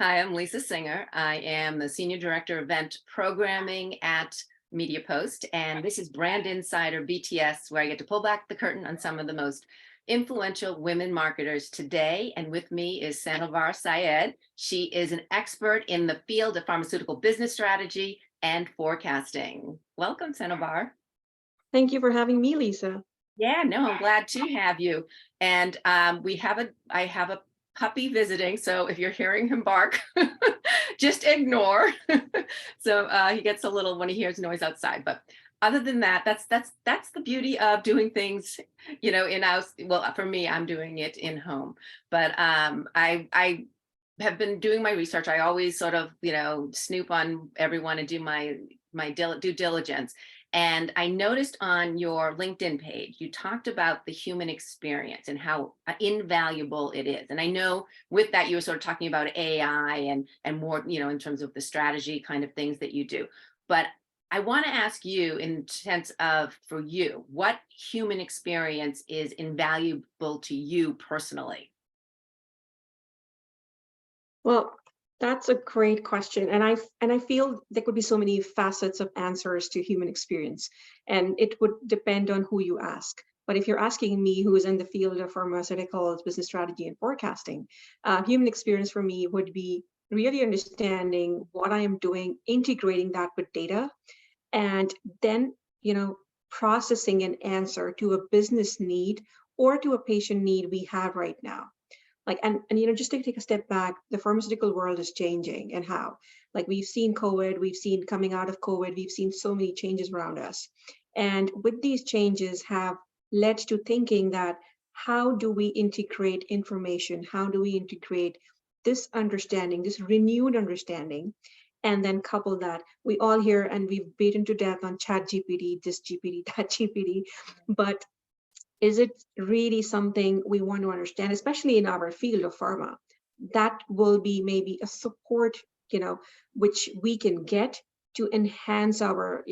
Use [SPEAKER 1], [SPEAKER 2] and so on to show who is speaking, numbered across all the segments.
[SPEAKER 1] Hi, I'm Lisa Singer. I am the Senior Director of Event Programming at MediaPost, and this is Brand Insider BTS, where I get to pull back the curtain on some of the most influential women marketers today. And with me is Sanobar Syed. She is an expert in the field of pharmaceutical business strategy and forecasting. Welcome, Sanobar.
[SPEAKER 2] Thank you for having me, Lisa.
[SPEAKER 1] Yeah, no, I'm glad to have you. And I have a puppy visiting, so if you're hearing him bark, just ignore. So he gets a little when he hears noise outside. But other than that, that's the beauty of doing things, in house. Well, for me, I'm doing it in home. But I have been doing my research. I always sort of, snoop on everyone and do my due diligence. And I noticed on your LinkedIn page, you talked about the human experience and how invaluable it is. And I know with that, you were sort of talking about AI and more, in terms of the strategy kind of things that you do. But I want to ask you in sense of, for you, what human experience is invaluable to you personally?
[SPEAKER 2] Well, that's a great question, and I feel there could be so many facets of answers to human experience, and it would depend on who you ask. But if you're asking me, who is in the field of pharmaceuticals, business strategy, and forecasting, human experience for me would be really understanding what I am doing, integrating that with data, and then processing an answer to a business need or to a patient need we have right now. Like, and just to take a step back, the pharmaceutical world is changing. And how? Like, we've seen COVID, we've seen coming out of COVID, we've seen so many changes around us. And with these changes have led to thinking that, how do we integrate information? How do we integrate this understanding, this renewed understanding, and then couple that? We all hear and we've beaten to death on chat GPT, this GPT, that GPT, but is it really something we want to understand, especially in our field of pharma? That will be maybe a support, which we can get to enhance our,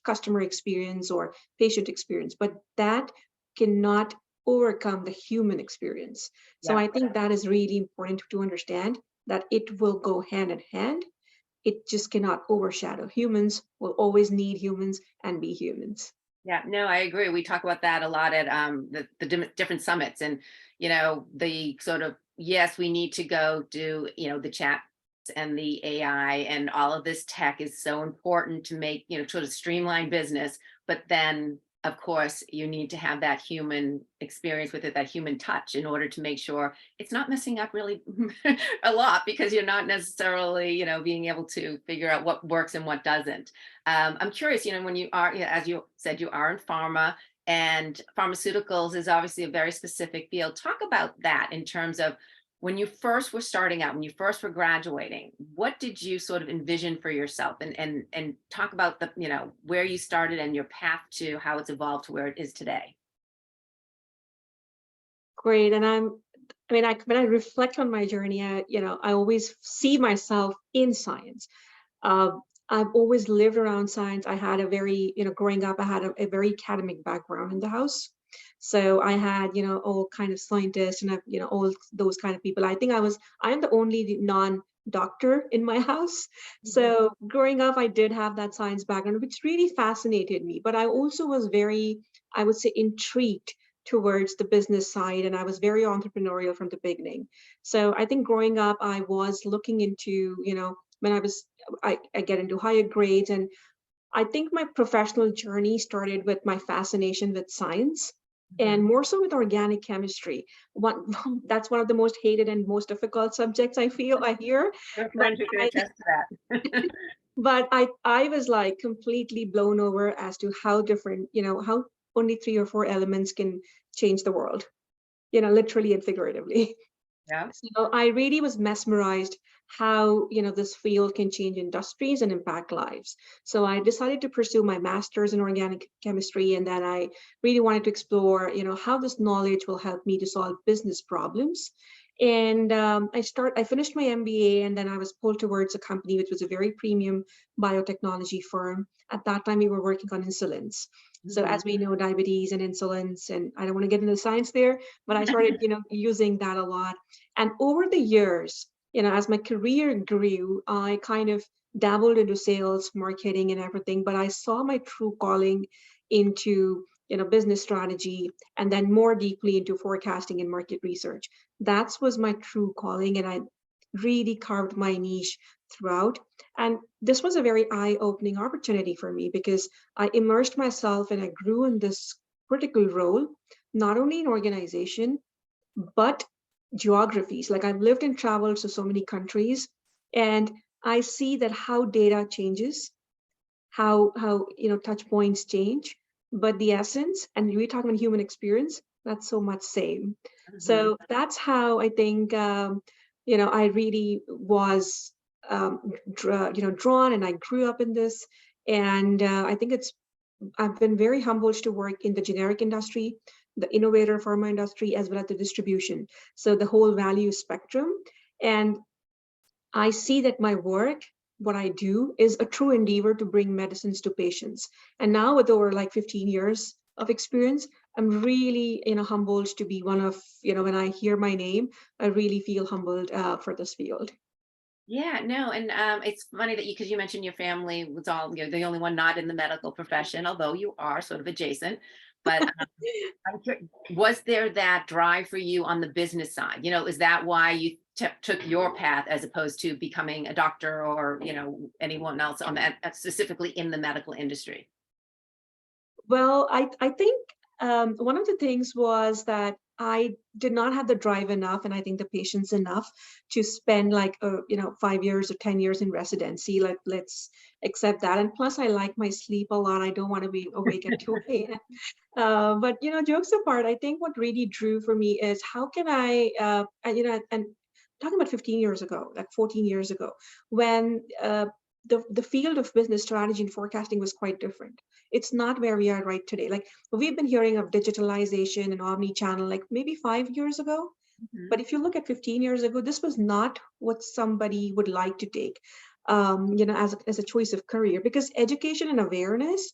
[SPEAKER 2] customer experience or patient experience, but that cannot overcome the human experience. So
[SPEAKER 1] Yeah.
[SPEAKER 2] I think that is really important to understand, that it will go hand in hand. It just cannot overshadow humans. Will always need humans and be humans.
[SPEAKER 1] Yeah, no, I agree. We talk about that a lot at the different summits, and the sort of, yes, we need to go do the chat and the AI and all of this tech is so important to make sort of streamline business, but then of course you need to have that human experience with it, that human touch, in order to make sure it's not messing up really a lot, because you're not necessarily being able to figure out what works and what doesn't. I'm curious, when you are, as you said, you are in pharma, and pharmaceuticals is obviously a very specific field. Talk about that in terms of when you first were starting out, when you first were graduating, what did you sort of envision for yourself? And talk about the, where you started and your path to how it's evolved to where it is today.
[SPEAKER 2] Great. And when I reflect on my journey, I always see myself in science. I've always lived around science. I had a very, growing up, I had a very academic background in the house. So I had, all kind of scientists and, all those kind of people. I think I'm the only non-doctor in my house. So growing up, I did have that science background, which really fascinated me. But I also was very, I would say, intrigued towards the business side, and I was very entrepreneurial from the beginning. So I think growing up, I was looking into, when I get into higher grades, and I think my professional journey started with my fascination with science, and more so with organic chemistry. That's one of the most hated and most difficult subjects I hear.
[SPEAKER 1] Your
[SPEAKER 2] But
[SPEAKER 1] friend who can
[SPEAKER 2] I,
[SPEAKER 1] attest to that.
[SPEAKER 2] but I was like completely blown over as to how different, how only 3 or 4 elements can change the world, literally and figuratively.
[SPEAKER 1] Yeah.
[SPEAKER 2] So I really was mesmerized how, this field can change industries and impact lives. So I decided to pursue my master's in organic chemistry, and then I really wanted to explore, how this knowledge will help me to solve business problems. And I finished my MBA, and then I was pulled towards a company which was a very premium biotechnology firm. At that time, we were working on insulins. So as we know, diabetes and insulins, and I don't want to get into the science there, but I started, using that a lot. And over the years, as my career grew, I kind of dabbled into sales, marketing, and everything, but I saw my true calling into business strategy, and then more deeply into forecasting and market research. That was my true calling, and I really carved my niche throughout. And this was a very eye-opening opportunity for me because I immersed myself and I grew in this critical role, not only in organization, but geographies. Like I've lived and traveled to so many countries, and I see that how data changes, how touch points change, but the essence, and we're talking about human experience, that's so much same.
[SPEAKER 1] Mhm.
[SPEAKER 2] So that's how I think I really was drawn, and I grew up in this, and I think I've been very humbled to work in the generic industry, the innovator pharma industry, as well as the distribution. So the whole value spectrum. And I see that my work, what I do, is a true endeavor to bring medicines to patients. And now with over like 15 years of experience, I'm really, humbled to be one of, when I hear my name, I really feel humbled for this field.
[SPEAKER 1] Yeah, no, and it's funny that because you mentioned your family was all, the only one not in the medical profession, although you are sort of adjacent. But was there that drive for you on the business side? Is that why you took your path as opposed to becoming a doctor or, anyone else on that, specifically in the medical industry?
[SPEAKER 2] Well, I think one of the things was that I did not have the drive enough, and I think the patience enough to spend like 5 years or 10 years in residency. Like let's accept that. And plus, I like my sleep a lot. I don't want to be awake at 2 a.m. But jokes apart, I think what really drew for me is how can and talking about 15 years ago, like 14 years ago, when the field of business strategy and forecasting was quite different. It's not where we are right today. Like we've been hearing of digitalization and omni-channel like maybe 5 years ago.
[SPEAKER 1] Mhm.
[SPEAKER 2] But if you look at 15 years ago, this was not what somebody would like to take, as a choice of career, because education and awareness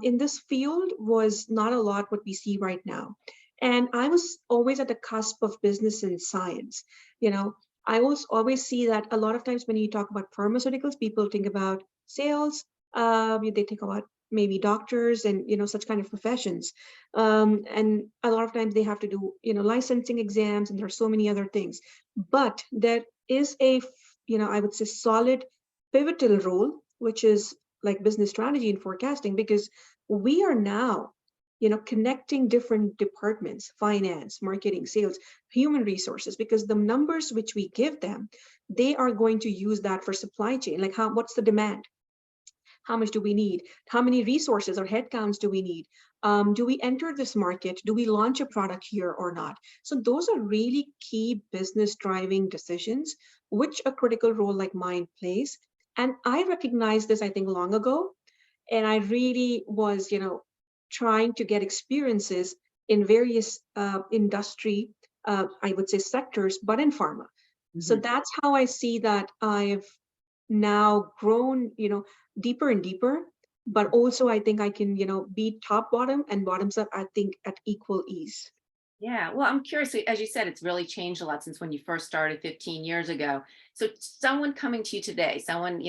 [SPEAKER 2] in this field was not a lot what we see right now. And I was always at the cusp of business and science. You know, I always see that a lot of times when you talk about pharmaceuticals, people think about sales, they think about maybe doctors and such kind of professions, and a lot of times they have to do licensing exams, and there are so many other things. But there is I would say solid pivotal role, which is like business strategy and forecasting, because we are now connecting different departments: finance, marketing, sales, human resources, because the numbers which we give them, they are going to use that for supply chain. Like what's the demand, how much do we need, how many resources or headcounts do we need, do we enter this market, do we launch a product here or not? So those are really key business driving decisions which a critical role like mine plays. And I recognized this, I think, long ago, and I really was trying to get experiences in various industry, I would say, sectors, but in pharma. So
[SPEAKER 1] Mhm.
[SPEAKER 2] that's how I see that I've now grown deeper and deeper. But also I think I can be top bottom and bottoms up, I think, at equal ease.
[SPEAKER 1] Yeah, well, I'm curious, as you said, it's really changed a lot since when you first started 15 years ago. So someone coming to you today, someone,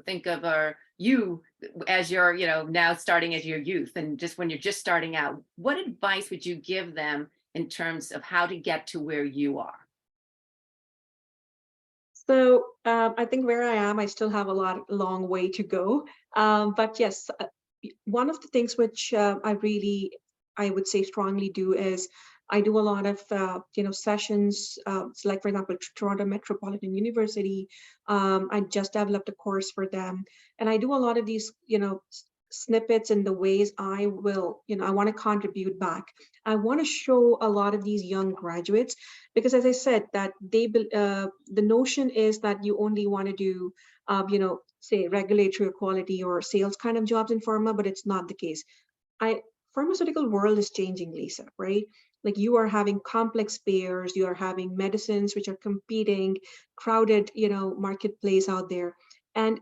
[SPEAKER 1] think of you as your, now starting as your youth and just when you're just starting out, what advice would you give them in terms of how to get to where you are?
[SPEAKER 2] So I think where I am, I still have long way to go. But yes, one of the things which I would say strongly do is I do a lot of sessions. So like for example, Toronto Metropolitan University. I just developed a course for them, and I do a lot of these snippets in the ways I will I want to contribute back. I want to show a lot of these young graduates, because as I said, that the notion is that you only want to do say regulatory or quality or sales kind of jobs in pharma, but it's not the case. I Pharmaceutical world is changing, Lisa, right? Like you are having complex payers, you are having medicines which are competing, crowded marketplace out there. And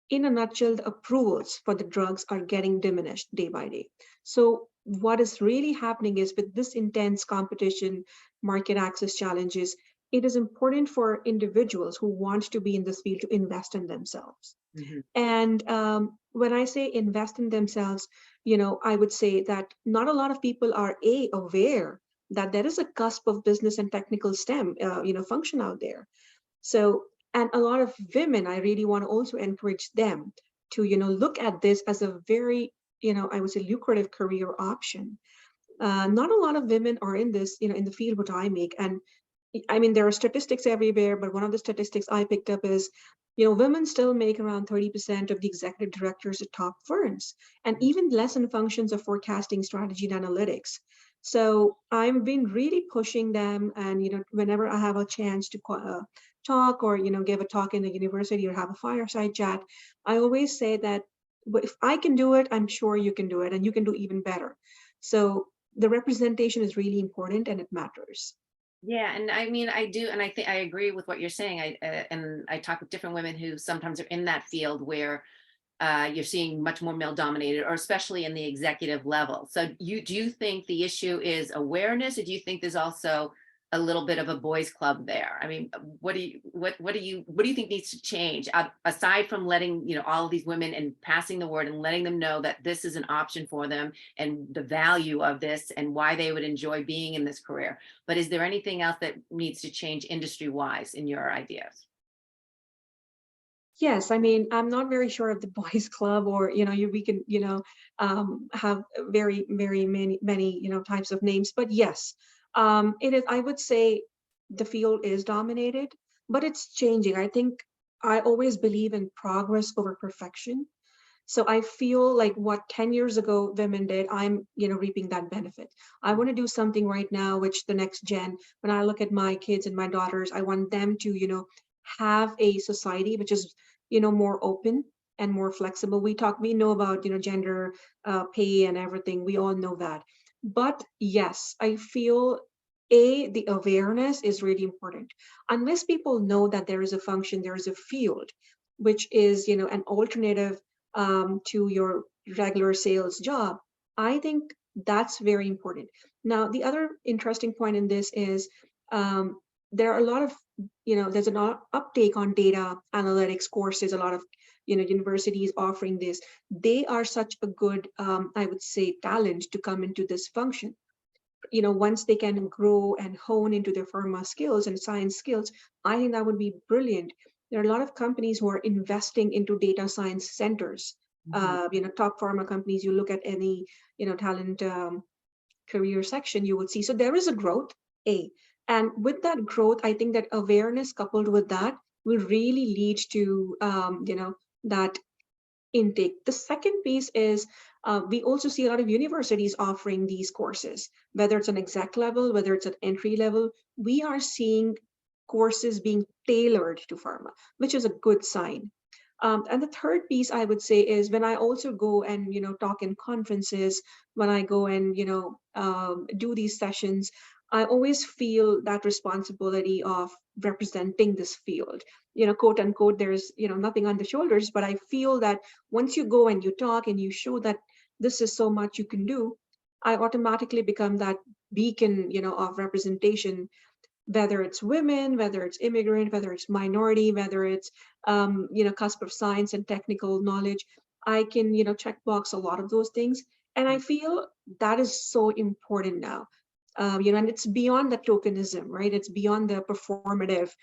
[SPEAKER 2] in a nutshell, the approvals for the drugs are getting diminished day by day. So what is really happening is, with this intense competition, market access challenges, it is important for individuals who want to be in this field to invest in themselves.
[SPEAKER 1] Mhm.
[SPEAKER 2] And when I say invest in themselves, I would say that not a lot of people are aware that there is a cusp of business and technical STEM, function out there. So, and a lot of women, I really want to also encourage them to, look at this as a very, I would say lucrative career option. Not a lot of women are in this, in the field what I make. And I mean, there are statistics everywhere, but one of the statistics I picked up is, women still make around 30% of the executive directors at top firms, and even less in functions of forecasting, strategy, and analytics. So I've been really pushing them, and whenever I have a chance to talk or give a talk in a university or have a fireside chat, I always say that, "But if I can do it, I'm sure you can do it, and you can do even better." So the representation is really important, and it matters.
[SPEAKER 1] Yeah, and I mean, I do, and I think I agree with what you're saying. And I talk with different women who sometimes are in that field where you're seeing much more male dominated, or especially in the executive level. So do you think the issue is awareness, or do you think there's also a little bit of a boys club there? I mean, what do you think needs to change, aside from letting all of these women and passing the word and letting them know that this is an option for them and the value of this and why they would enjoy being in this career? But is there anything else that needs to change industry wise in your ideas?
[SPEAKER 2] Yes, I mean, I'm not very sure of the boys club, or we can have very very many types of names, but yes, it is. I would say the field is dominated, but it's changing. I think I always believe in progress over perfection. So I feel like what 10 years ago women did, I'm reaping that benefit. I want to do something right now, which the next gen, when I look at my kids and my daughters, I want them to have a society which is more open and more flexible. We know about gender pay and everything. We all know that. But yes, I feel the awareness is really important. Unless people know that there is a function, there is a field, which is an alternative to your regular sales job, I think that's very important. Now, the other interesting point in this is there are a lot of, there's an uptake on data analytics courses, a lot of, universities offering this. They are such a good, I would say, talent to come into this function. Once they can grow and hone into their pharma skills and science skills, I think that would be brilliant. There are a lot of companies who are investing into data science centers.
[SPEAKER 1] Mhm.
[SPEAKER 2] Top pharma companies, you look at any, talent career section, you would see. So there is a growth, and with that growth, I think that awareness coupled with that will really lead to, that intake. The second piece is we also see a lot of universities offering these courses, whether it's an exec level, whether it's an entry level. We are seeing courses being tailored to pharma, which is a good sign. And the third piece I would say is when I also go and talk in conferences, when I go and do these sessions, I always feel that responsibility of representing this field. Quote unquote, there's nothing on the shoulders, but I feel that once you go and you talk and you show that this is so much you can do, I automatically become that beacon of representation, whether it's women, whether it's immigrant, whether it's minority, whether it's cusp of science and technical knowledge. I can check box a lot of those things, and I feel that is so important now. And it's beyond the tokenism, right? It's beyond the performative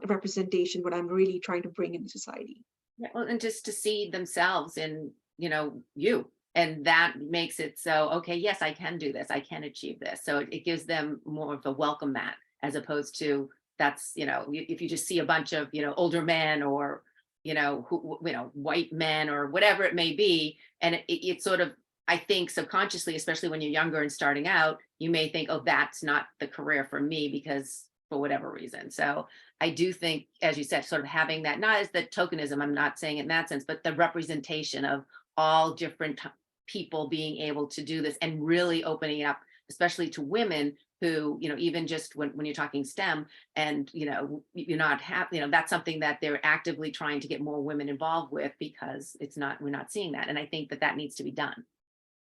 [SPEAKER 2] representation. What I'm really trying to bring in society.
[SPEAKER 1] Yeah, well, and just to see themselves in, you. And that makes it so, okay, yes, I can do this. I can achieve this. So it gives them more of a welcome mat, as opposed to that's, if you just see a bunch of, older men, or, white men, or whatever it may be. And it sort of, I think subconsciously, especially when you're younger and starting out, you may think, oh, that's not the career for me because for whatever reason. So I do think, as you said, sort of having that, not as the tokenism, I'm not saying it in that sense, but the representation of all different people being able to do this and really opening up, especially to women who, even just when you're talking STEM, and, you're not happy, that's something that they're actively trying to get more women involved with, because we're not seeing that. And I think that that needs to be done.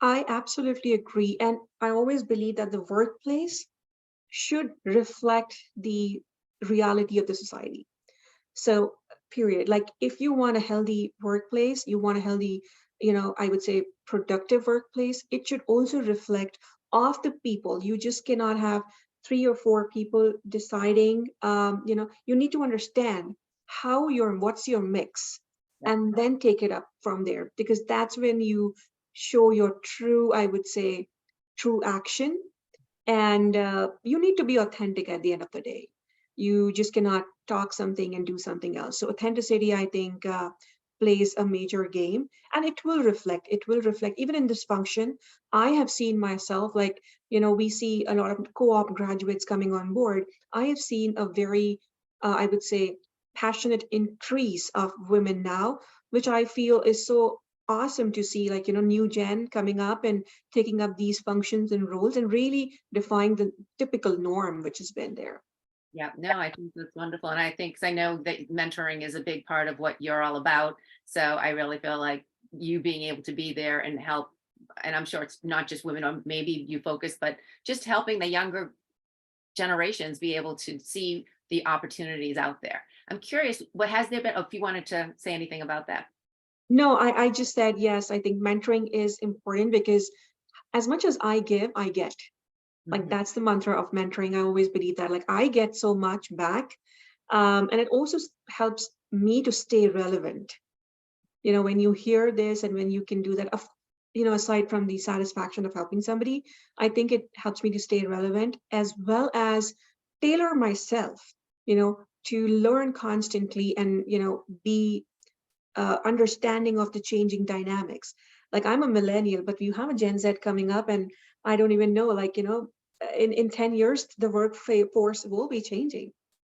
[SPEAKER 2] I absolutely agree. And I always believe that the workplace should reflect the reality of the society. So, period. Like if you want a healthy workplace, you want a healthy, I would say productive workplace, it should also reflect of the people. You just cannot have 3 or 4 people deciding. You need to understand what's your mix,
[SPEAKER 1] Yeah.
[SPEAKER 2] and then take it up from there, because that's when you show your true, I would say, true action. And you need to be authentic at the end of the day. You just cannot talk something and do something else. So authenticity, I think, plays a major game, and it will reflect even in this function. I have seen myself, like, we see a lot of co-op graduates coming on board. I have seen a very, I would say, passionate increase of women now, which I feel is so awesome to see, like, new gen coming up and taking up these functions and roles and really defying the typical norm which has been there.
[SPEAKER 1] Yeah, no, I think that's wonderful. And I think, 'cause I know that mentoring is a big part of what you're all about. So I really feel like you being able to be there and help, and I'm sure it's not just women, or maybe you focus, but just helping the younger generations be able to see the opportunities out there. I'm curious, what has there been, if you wanted to say anything about that?
[SPEAKER 2] No, I just said yes. I think mentoring is important because as much as I give, I get. Like
[SPEAKER 1] Mhm.
[SPEAKER 2] that's the mantra of mentoring. I always believe that, like, I get so much back, and it also helps me to stay relevant. When you hear this and when you can do that, aside from the satisfaction of helping somebody, I think it helps me to stay relevant as well as tailor myself, to learn constantly and, be understanding of the changing dynamics. Like, I'm a millennial, but you have a Gen Z coming up, and I don't even know, like, in 10 years, the workforce will be changing.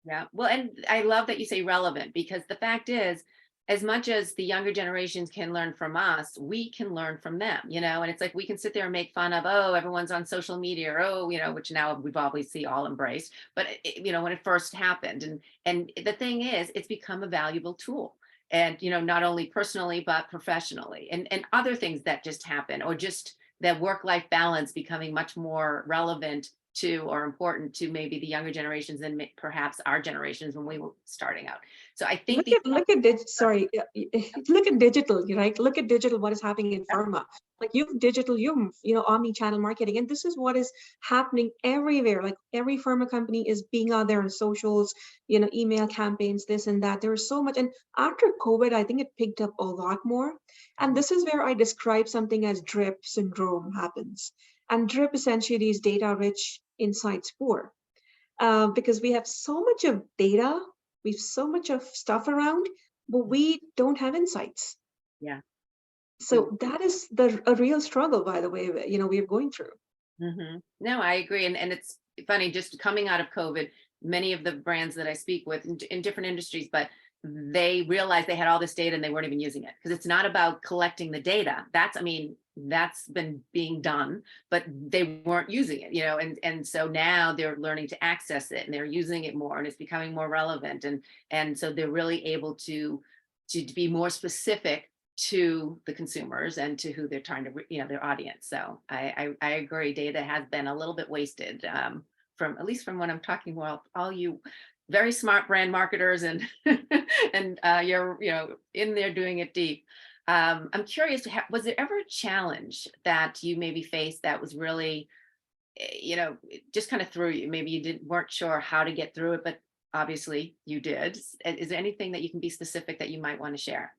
[SPEAKER 1] Yeah. Well, and I love that you say relevant, because the fact is, as much as the younger generations can learn from us, we can learn from them, and it's like we can sit there and make fun of, oh, everyone's on social media, or, oh, which now we've obviously all embraced. But, when it first happened, and the thing is, it's become a valuable tool. And, not only personally, but professionally, and other things that just happen, or just that work-life balance becoming much more relevant to, or important to, maybe the younger generations than perhaps our generations when we were starting out. So I think
[SPEAKER 2] Sorry, look at digital, right? Look at digital, what is happening in pharma. Like, you've digital, omni-channel marketing, and this is what is happening everywhere. Like, every pharma company is being out there on socials, email campaigns, this and that. There is so much. And after COVID, I think it picked up a lot more. And this is where I describe something as drip syndrome happens. And drip essentially is data rich, insights poor, because we have so much of data, we've so much of stuff around, but we don't have insights.
[SPEAKER 1] yeah.
[SPEAKER 2] So that is a real struggle, by the way, we're going through.
[SPEAKER 1] No, I agree. And it's funny, just coming out of COVID, many of the brands that I speak with in different industries, but they realized they had all this data and they weren't even using it, because it's not about collecting the data. That's been being done, but they weren't using it, and so now they're learning to access it, and they're using it more, and it's becoming more relevant. And so they're really able to be more specific to the consumers and to who they're trying to, their audience. So I agree. Data has been a little bit wasted, from, at least from when I'm talking, well, all you very smart brand marketers, and and you're, in there doing it deep. I'm curious, was there ever a challenge that you maybe faced that was really, it just kind of threw you? Maybe you weren't sure how to get through it, but obviously you did. Is there anything that you can be specific that you might want to share?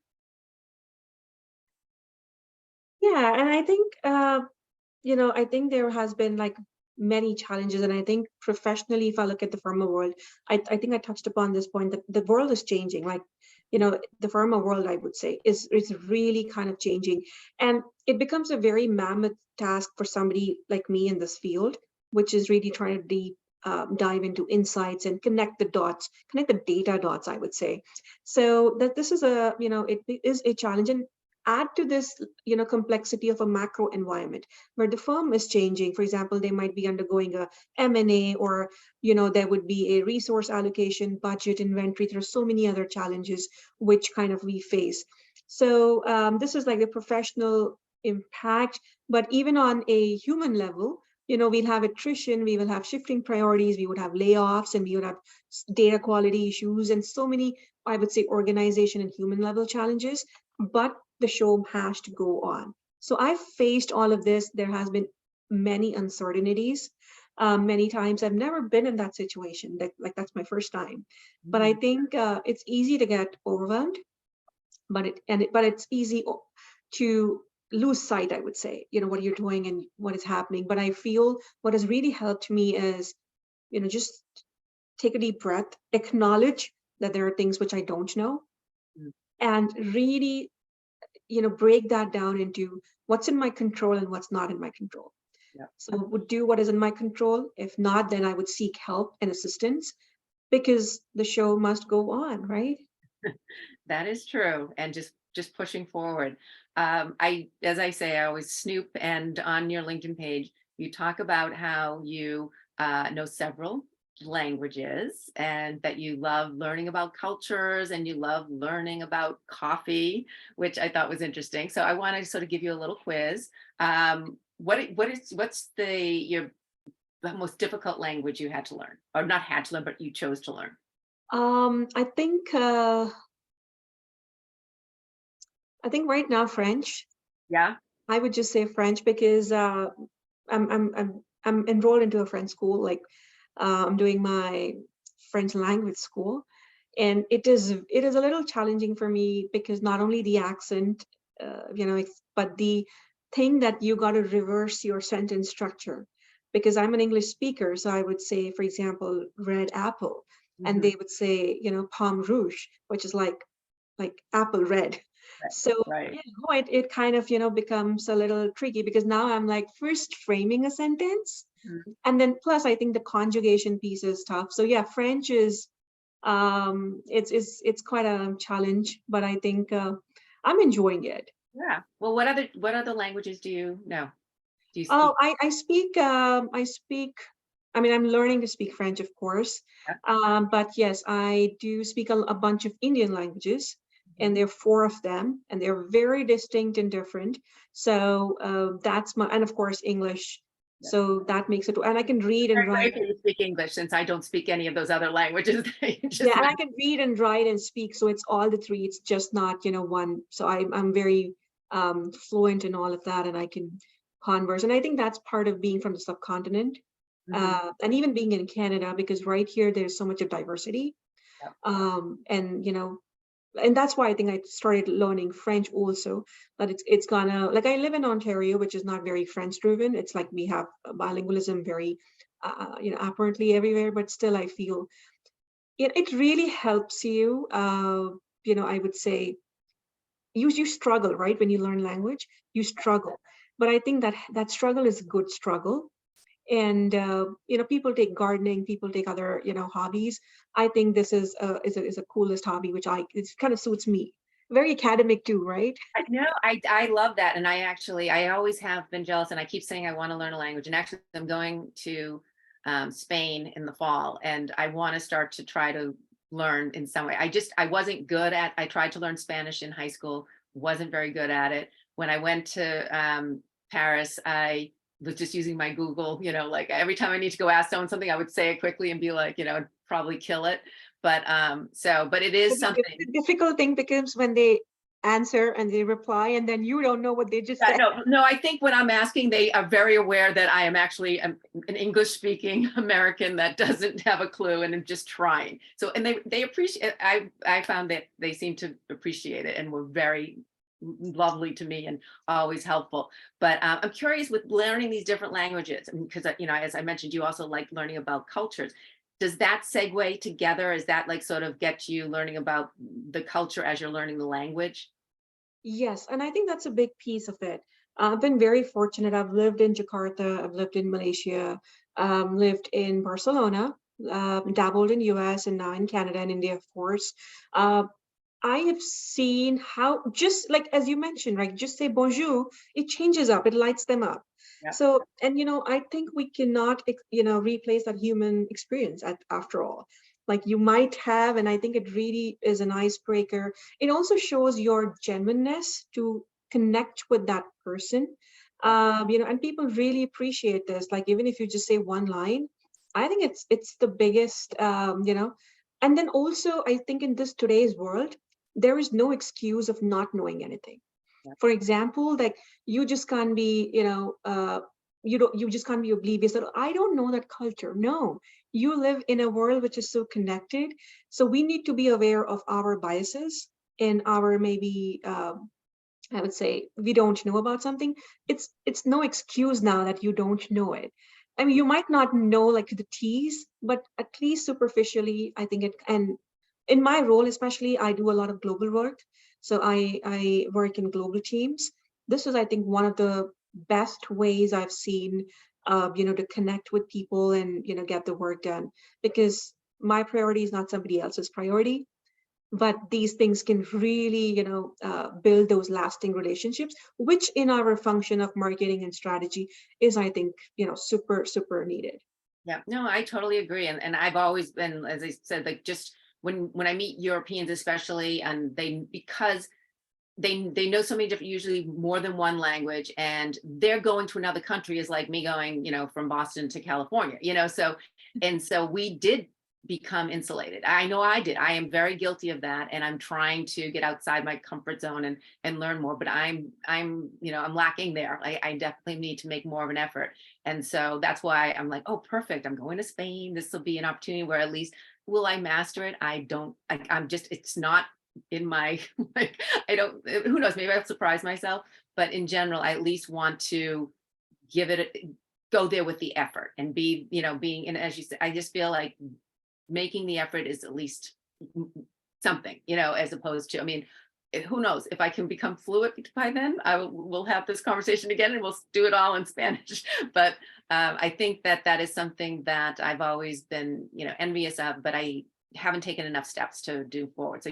[SPEAKER 2] Yeah, and I think, I think there has been, like, many challenges, and I think professionally, if I look at the pharma world, I think I touched upon this point that the world is changing. Like, the pharma world, I would say, is really kind of changing, and it becomes a very mammoth task for somebody like me in this field, which is really trying to dive into insights and connect the dots, connect the data dots, I would say. So that this is it is a challenge. And add to this, complexity of a macro environment where the firm is changing. For example, they might be undergoing a M&A, or, there would be a resource allocation, budget, inventory. There are so many other challenges which kind of we face. So this is like the professional impact, but even on a human level, we'll have attrition, we will have shifting priorities, we would have layoffs, and we would have data quality issues, and so many, I would say, organization and human level challenges. But the show has to go on. So I've faced all of this. There has been many uncertainties. Many times I've never been in that situation. Like that's my first time. But I think it's easy to get overwhelmed, but it's easy to lose sight, I would say, what you're doing and what is happening. But I feel what has really helped me is, just take a deep breath, acknowledge that there are things which I don't know,
[SPEAKER 1] Mm.
[SPEAKER 2] and really, break that down into what's in my control and what's not in my control.
[SPEAKER 1] Yeah.
[SPEAKER 2] So I would do what is in my control. If not, then I would seek help and assistance, because the show must go on, right?
[SPEAKER 1] That is true. And just pushing forward. As I say, I always snoop, and on your LinkedIn page, you talk about how you know several languages, and that you love learning about cultures, and you love learning about coffee, which I thought was interesting. So I want to sort of give you a little quiz. What's the most difficult language you had to learn, or not had to learn, but you chose to learn?
[SPEAKER 2] I think right now French.
[SPEAKER 1] Yeah.
[SPEAKER 2] I would just say French, because I'm enrolled into a French school. Like, I'm doing my French language school, and it is a little challenging for me, because not only the accent, but the thing that you got to reverse your sentence structure. Because I'm an English speaker, so I would say, for example, red apple, and
[SPEAKER 1] Mhm.
[SPEAKER 2] they would say, pomme rouge, which is like apple red.
[SPEAKER 1] Right.
[SPEAKER 2] So
[SPEAKER 1] Right.
[SPEAKER 2] it kind of becomes a little tricky, because now I'm like first framing a sentence,
[SPEAKER 1] Mhm.
[SPEAKER 2] and then plus I think the conjugation piece is tough. So yeah, French is it's quite a challenge, but I think I'm enjoying it.
[SPEAKER 1] Yeah. Well, what other languages do you know? Do you
[SPEAKER 2] Oh,
[SPEAKER 1] speak?
[SPEAKER 2] I speak. I mean, I'm learning to speak French, of course,
[SPEAKER 1] Yeah.
[SPEAKER 2] but yes, I do speak a bunch of Indian languages, and
[SPEAKER 1] Mhm.
[SPEAKER 2] there are four of them, and they're very distinct and different. So that's my, and of course English.
[SPEAKER 1] Yeah.
[SPEAKER 2] So that makes it, and I can read and
[SPEAKER 1] Very
[SPEAKER 2] write.
[SPEAKER 1] grateful you speak English, since I don't speak any of those other languages that you
[SPEAKER 2] Yeah,
[SPEAKER 1] just
[SPEAKER 2] and I
[SPEAKER 1] mentioned.
[SPEAKER 2] can read and write and speak. So it's all the three. It's just not, one. So I'm very fluent in all of that, and I can converse. And I think that's part of being from the subcontinent,
[SPEAKER 1] Mhm.
[SPEAKER 2] and even being in Canada, because right here there's so much of diversity.
[SPEAKER 1] Yeah.
[SPEAKER 2] And and that's why I think I started learning French also. But it's gonna, like, I live in Ontario, which is not very French driven. It's like we have bilingualism very apparently everywhere, but still I feel it really helps you. I would say you struggle, right? When you learn language, you struggle. But I think that struggle is a good struggle. And people take gardening, people take other hobbies. I think this is a coolest hobby, which it kind of suits me. Very academic too, right?
[SPEAKER 1] No, I love that, and I always have been jealous, and I keep saying I want to learn a language, and actually I'm going to Spain in the fall, and I want to start to try to learn in some way. I wasn't good at. I tried to learn Spanish in high school, wasn't very good at it. When I went to Paris, I was just using my Google. Like every time I need to go ask someone something, I would say it quickly and be like, probably kill it. But it
[SPEAKER 2] But
[SPEAKER 1] is
[SPEAKER 2] the
[SPEAKER 1] something.
[SPEAKER 2] difficult thing becomes when they answer and they reply, and then you don't know what they just
[SPEAKER 1] Yeah,
[SPEAKER 2] said.
[SPEAKER 1] no, I think when I'm asking, they are very aware that I am actually an English speaking American that doesn't have a clue and I'm just trying. So, and they appreciate, I found that they seem to appreciate it and were very lovely to me and always helpful. But I'm curious with learning these different languages, because, as I mentioned, you also like learning about cultures. Does that segue together? Is that like sort of get you learning about the culture as you're learning the language?
[SPEAKER 2] Yes, and I think that's a big piece of it. I've been very fortunate. I've lived in Jakarta, I've lived in Malaysia, lived in Barcelona, dabbled in US, and now in Canada and India, of course. Uh, I have seen how, just like as you mentioned, right? Just say bonjour, it changes up, it lights them up.
[SPEAKER 1] Yeah.
[SPEAKER 2] So, and I think we cannot, replace that human experience after all. Like you might have, and I think it really is an icebreaker. It also shows your genuineness to connect with that person. And people really appreciate this. Like even if you just say one line, I think it's the biggest, and then also I think in this today's world, there is no excuse of not knowing anything.
[SPEAKER 1] Yeah.
[SPEAKER 2] For example, like you just can't be, you just can't be oblivious that I don't know that culture. No, you live in a world which is so connected. So we need to be aware of our biases and our maybe I would say we don't know about something. It's no excuse now that you don't know it. I mean, you might not know like the T's, but at least superficially, I think it. And in my role, especially, I do a lot of global work. So I work in global teams. This is, I think, one of the best ways I've seen, to connect with people and get the work done because my priority is not somebody else's priority, but these things can really build those lasting relationships, which in our function of marketing and strategy is, I think, super needed.
[SPEAKER 1] Yeah, no, I totally agree. And I've always been, as I said, like just when I meet Europeans, especially, and because they know so many different, usually more than one language, and they're going to another country is like me going, from Boston to California, so, and so we did become insulated. I know I did. I am very guilty of that, and I'm trying to get outside my comfort zone and learn more, but I'm lacking there. I definitely need to make more of an effort. And so that's why I'm like, oh, perfect. I'm going to Spain. This will be an opportunity where at least will I master it? I don't, I'm just, it's not in my, like, I don't, who knows, maybe I'll surprise myself, but in general, I at least want to give it, go there with the effort and be, being, and as you said, I just feel like making the effort is at least something, as opposed to, I mean, who knows if I can become fluent by then, we'll have this conversation again and we'll do it all in Spanish. But I think that is something that I've always been, envious of, but I haven't taken enough steps to do forward. So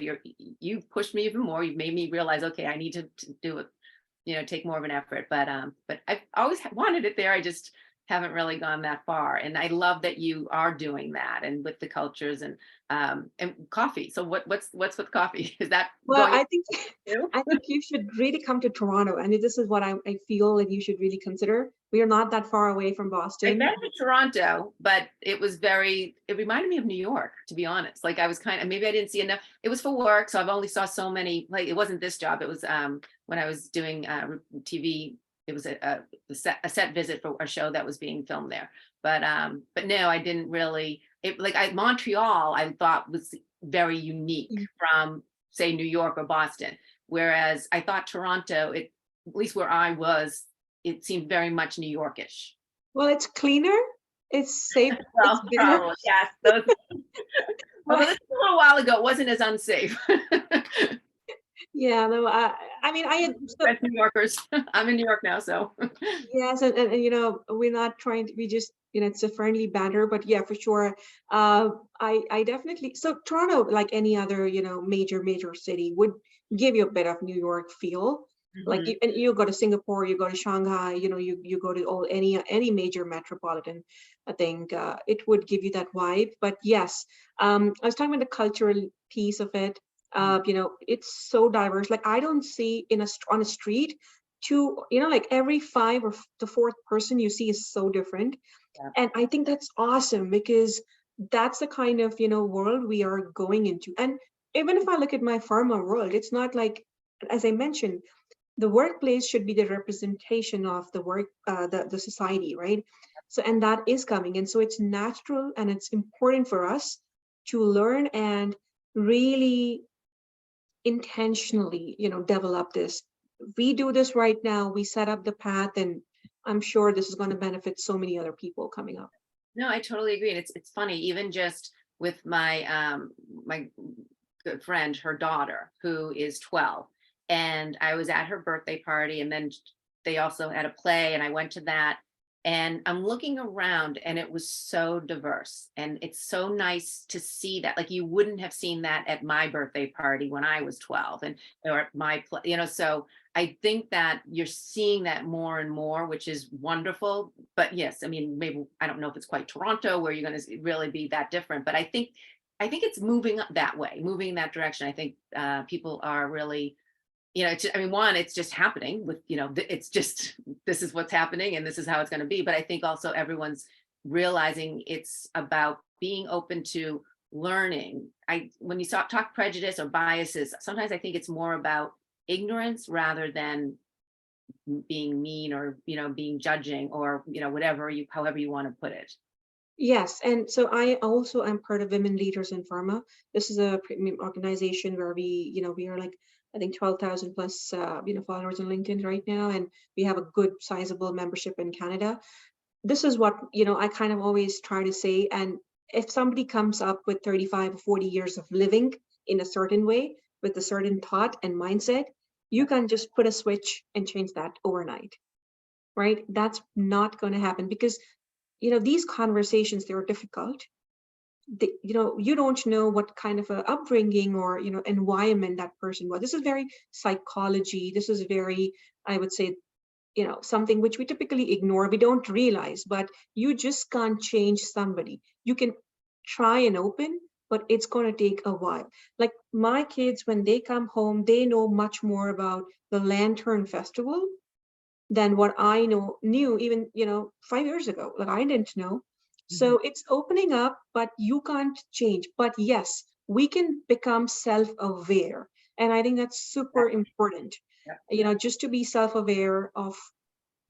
[SPEAKER 1] you've pushed me even more. You've made me realize, okay, I need to do it, take more of an effort. But I've always wanted it there. I just haven't really gone that far. And I love that you are doing that and with the cultures and coffee. So what's with coffee? Is that
[SPEAKER 2] Well,
[SPEAKER 1] going
[SPEAKER 2] I think
[SPEAKER 1] to?
[SPEAKER 2] I think you should really come to Toronto, and this is what I feel like you should really consider. We are not that far away from
[SPEAKER 1] I've been
[SPEAKER 2] Boston.
[SPEAKER 1] to Toronto, but it reminded me of New York, to be honest. Like I was kind of, maybe I didn't see enough. It was for work. So I've only saw so many, like it wasn't this job. It was when I was doing TV, it was a set visit for a show that was being filmed there. But no, I didn't really, Montreal, I thought was very unique
[SPEAKER 2] Mm.
[SPEAKER 1] from say New York or Boston. Whereas I thought Toronto, at least where I was, it seemed very much New Yorkish.
[SPEAKER 2] Well, it's cleaner, it's safe, it's
[SPEAKER 1] Well,
[SPEAKER 2] better.
[SPEAKER 1] probably, yes. Although this was a little while ago, it wasn't as unsafe.
[SPEAKER 2] Yeah, no, I mean, so
[SPEAKER 1] As New Yorkers, I'm in New York now, so.
[SPEAKER 2] yes, and we're not trying to, we just, it's a friendly banter, but yeah, for sure. I definitely, so Toronto, like any other, major city, would give you a bit of New York feel. Like
[SPEAKER 1] Mhm.
[SPEAKER 2] and you go to Singapore, you go to Shanghai, you go to any major metropolitan, I think it would give you that vibe. But yes, I was talking about the cultural piece of it. It's so diverse. Like I don't see on a street like every five or the fourth person you see is so different.
[SPEAKER 1] Yeah.
[SPEAKER 2] And I think that's awesome because that's the kind of, world we are going into. And even if I look at my pharma world, it's not like, as I mentioned, the workplace should be the representation of the work, the society, right? So, and that is coming. And so it's natural and it's important for us to learn and really intentionally, develop this. We do this right now, we set up the path, and I'm sure this is going to benefit so many other people coming up.
[SPEAKER 1] No, I totally agree. And it's funny, even just with my good friend, her daughter, who is 12. And I was at her birthday party, and then they also had a play, and I went to that. And I'm looking around, and it was so diverse. And it's so nice to see that. Like you wouldn't have seen that at my birthday party when I was 12, and or at my so I think that you're seeing that more and more, which is wonderful. But yes, I mean, maybe I don't know if it's quite Toronto where you're going to really be that different, but I think it's moving up that way, moving in that direction. I think people are really I mean, one, it's just happening with, it's just, this is what's happening and this is how it's going to be. But I think also everyone's realizing it's about being open to learning. When you talk prejudice or biases, sometimes I think it's more about ignorance rather than being mean or, being judging or, however you want to put it.
[SPEAKER 2] Yes, and so I also am part of Women Leaders in Pharma. This is a premium organization where we are like, I think 12,000 plus, followers on LinkedIn right now, and we have a good sizable membership in Canada. This is what, I kind of always try to say. And if somebody comes up with 35 or 40 years of living in a certain way with a certain thought and mindset, you can just put a switch and change that overnight, right? That's not going to happen because these conversations, they're difficult. You don't know what kind of a upbringing or environment that person was. This is very psychology. This is very, I would say, something which we typically ignore, we don't realize, but you just can't change somebody. You can try and open, but it's going to take a while. Like my kids, when they come home, they know much more about the Lantern Festival than what I knew even 5 years ago. Like I didn't know. So it's opening up, but you can't change. But yes, we can become self-aware. And I think that's super important.
[SPEAKER 1] Yeah.
[SPEAKER 2] Just to be self-aware of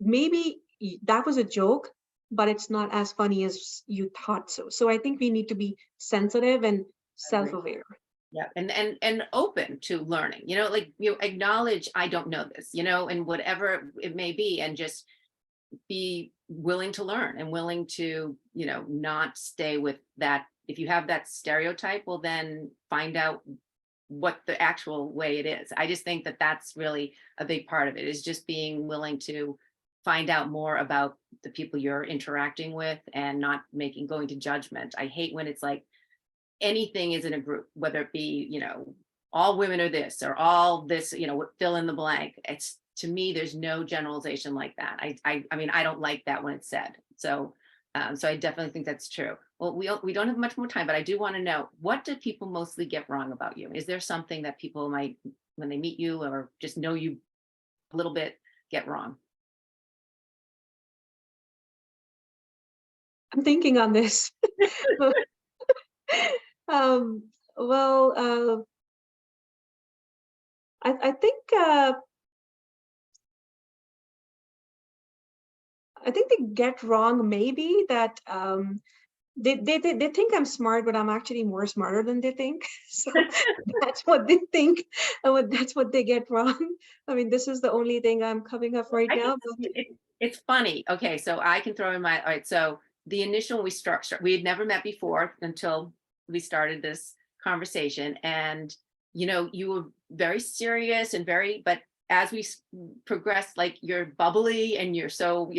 [SPEAKER 2] maybe that was a joke, but it's not as funny as you thought so. So I think we need to be sensitive and
[SPEAKER 1] Agree.
[SPEAKER 2] self-aware.
[SPEAKER 1] Yeah, and open to learning, like acknowledge I don't know this, and whatever it may be, and just be willing to learn and willing to, not stay with that. If you have that stereotype, well, then find out what the actual way it is. I just think that that's really a big part of it, is just being willing to find out more about the people you're interacting with and not going to judgment. I hate when it's like anything is in a group, whether it be, all women are this or all this, fill in the blank. It's, to me, there's no generalization like that. I mean, I don't like that when it's said. So, so I definitely think that's true. Well, we don't have much more time, but I do want to know, what do people mostly get wrong about you? Is there something that people might, when they meet you or just know you a little bit, get wrong?
[SPEAKER 2] I'm thinking on this. um, well, I think they get wrong maybe that they think I'm smart, but I'm actually more smarter than they think. So that's what they think, and that's what they get wrong. I mean, this is the only thing I'm coming up right
[SPEAKER 1] I
[SPEAKER 2] now.
[SPEAKER 1] think it's funny. Okay, so I can throw in all right. So the initial we had never met before until we started this conversation, and you were very serious and but as we progressed, like you're bubbly and you're so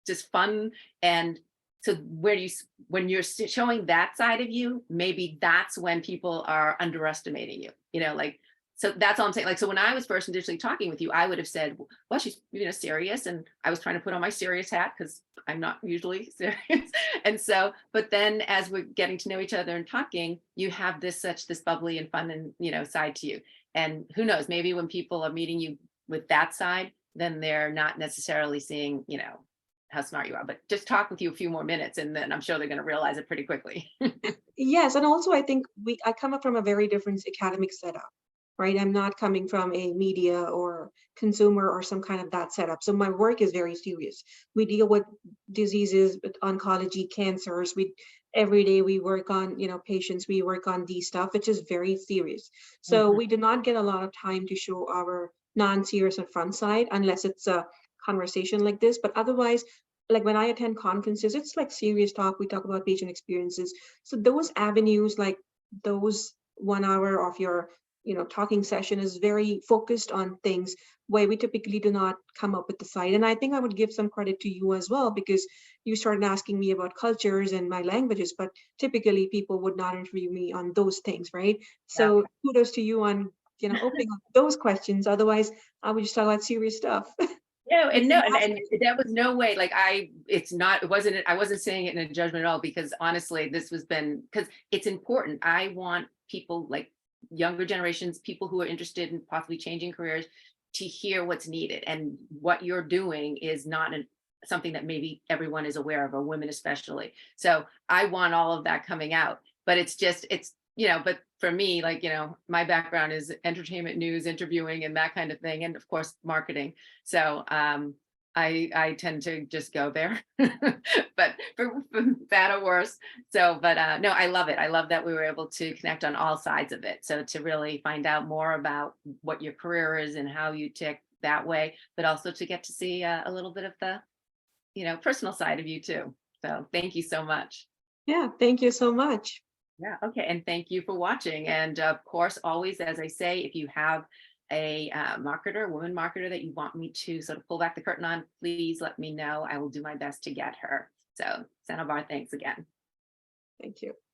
[SPEAKER 1] just fun. And so when you're showing that side of you, maybe that's when people are underestimating you, like, so that's all I'm saying. Like, so when I was first initially talking with you, I would have said, well, she's, serious. And I was trying to put on my serious hat because I'm not usually serious. And so, but then as we're getting to know each other and talking, you have this bubbly and fun and, side to you. And who knows, maybe when people are meeting you with that side, then they're not necessarily seeing, how smart you are. But just talk with you a few more minutes and then I'm sure they're going to realize it pretty quickly.
[SPEAKER 2] Yes, and also I think I come up from a very different academic setup, right? I'm not coming from a media or consumer or some kind of that setup. So my work is very serious. We deal with diseases, with oncology, cancers. Every day we work on, patients, we work on these stuff, which is very serious. So we do not get a lot of time to show our non-serious and front side unless it's a conversation like this. But otherwise, like when I attend conferences, it's like serious talk. We talk about patient experiences. So those avenues, like those 1 hour of your, talking session is very focused on things where we typically do not come up with the side. And I think I would give some credit to you as well, because you started asking me about cultures and my languages, but typically people would not interview me on those things, right? So kudos to you on, opening up those questions. Otherwise, I would just talk about serious stuff.
[SPEAKER 1] No, and that was no way, like I wasn't saying it in a judgment at all, because honestly, because it's important. I want people, like, younger generations, people who are interested in possibly changing careers, to hear what's needed. And what you're doing is not something that maybe everyone is aware of, or women especially. So I want all of that coming out, but it's but for me, like, my background is entertainment news, interviewing, and that kind of thing, and of course marketing. So I tend to just go there, but for bad or worse. So, but no, I love it. I love that we were able to connect on all sides of it. So to really find out more about what your career is and how you tick that way, but also to get to see a little bit of the, personal side of you too. So thank you so much.
[SPEAKER 2] Yeah, thank you so much.
[SPEAKER 1] Yeah. Okay. And thank you for watching. And of course, always, as I say, if you have a marketer, woman marketer that you want me to sort of pull back the curtain on, please let me know. I will do my best to get her. So, Sanobar, thanks again.
[SPEAKER 2] Thank you.